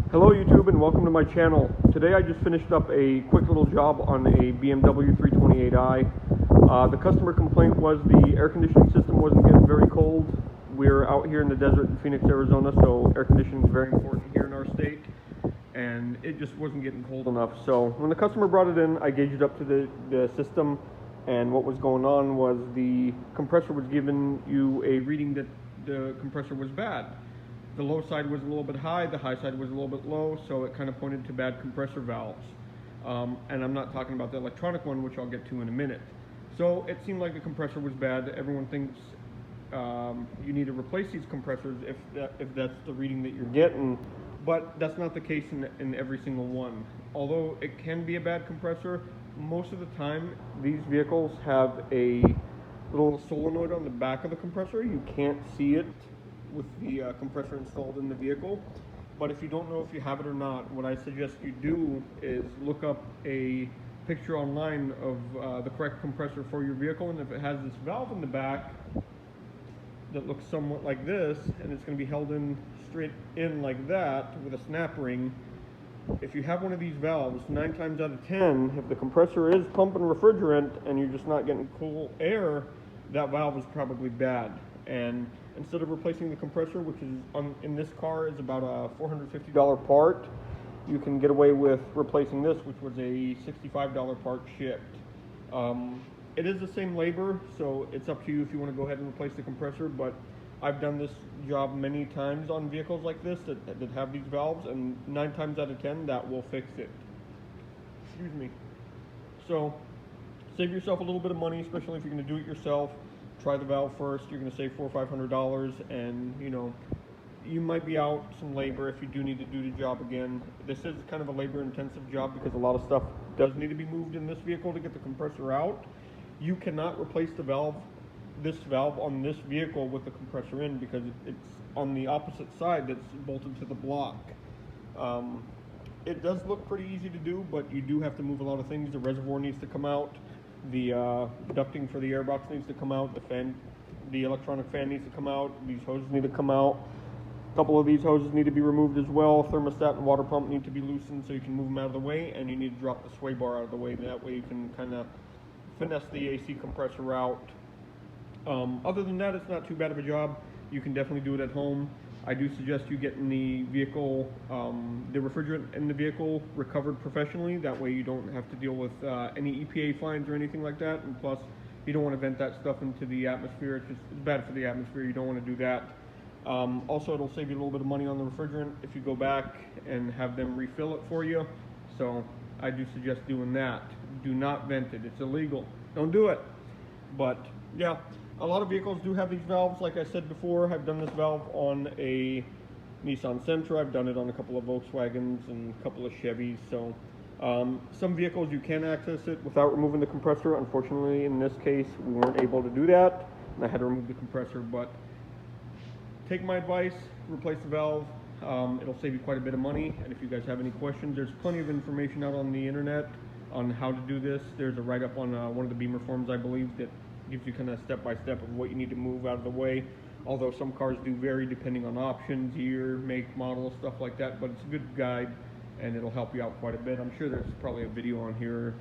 Hello YouTube and welcome to my channel. Today I just finished up a quick little job on a BMW 328i. The customer complaint was the air conditioning system wasn't getting very cold. We're out here in the desert in Phoenix, Arizona, so air conditioning is very important here in our state, and it just wasn't getting cold enough. So when the customer brought it in, I gauged it up to the system, and what was going on was the compressor was giving you a reading that the compressor was bad. The low side was a little bit high, the high side was a little bit low, so it kind of pointed to bad compressor valves. And I'm not talking about the electronic one, which I'll get to in a minute. So it seemed like the compressor was bad. Everyone thinks you need to replace these compressors if that's the reading that you're getting, but that's not the case in every single one. Although it can be a bad compressor, most of the time these vehicles have a little solenoid on the back of the compressor. You can't see it with the compressor installed in the vehicle, but if you don't know if you have it or not, what I suggest you do is look up a picture online of the correct compressor for your vehicle, and if it has this valve in the back that looks somewhat like this, and it's going to be held in straight in like that with a snap ring, if you have one of these valves, 9 times out of 10, if the compressor is pumping refrigerant and you're just not getting cool air, that valve is probably bad. And instead of replacing the compressor, which is in this car is about a $450 part, you can get away with replacing this, which was a $65 part shipped. It is the same labor, so it's up to you if you want to go ahead and replace the compressor, but I've done this job many times on vehicles like this that have these valves, and 9 times out of 10 that will fix it. Excuse me. So save yourself a little bit of money, especially if you're going to do it yourself. Try the valve first. You're going to save $400 or $500, and you might be out some labor if you do need to do the job again. This is kind of a labor-intensive job because a lot of stuff does need to be moved in this vehicle to get the compressor out. You cannot replace this valve on this vehicle with the compressor in, because it's on the opposite side that's bolted to the block. It does look pretty easy to do, but you do have to move a lot of things. The reservoir needs to come out. The ducting for the airbox needs to come out. The electronic fan needs to come out. These hoses need to come out. A couple of these hoses need to be removed as well. Thermostat and water pump need to be loosened so you can move them out of the way, and you need to drop the sway bar out of the way. That way you can kind of finesse the AC compressor out. Other than that, it's not too bad of a job. You can definitely do it at home. I do suggest you get in the vehicle, the refrigerant in the vehicle recovered professionally. That way you don't have to deal with any EPA fines or anything like that. And plus, you don't want to vent that stuff into the atmosphere. It's bad for the atmosphere. You don't want to do that. Also, it'll save you a little bit of money on the refrigerant if you go back and have them refill it for you. So I do suggest doing that. Do not vent it. It's illegal. Don't do it. But yeah. A lot of vehicles do have these valves. Like I said before, I've done this valve on a Nissan Sentra. I've done it on a couple of Volkswagens and a couple of Chevys. So some vehicles you can access it without removing the compressor. Unfortunately, in this case, we weren't able to do that, and I had to remove the compressor. But take my advice, replace the valve. It'll save you quite a bit of money. And if you guys have any questions, there's plenty of information out on the internet on how to do this. There's a write-up on one of the Beamer forums, I believe, that gives you kind of step-by-step of what you need to move out of the way. Although some cars do vary depending on options, year, make, model, stuff like that, but it's a good guide and it'll help you out quite a bit. I'm sure there's probably a video on here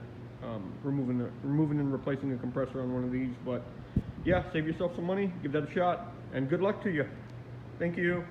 removing and replacing a compressor on one of these, but yeah, save yourself some money, give that a shot, and good luck to you. Thank you.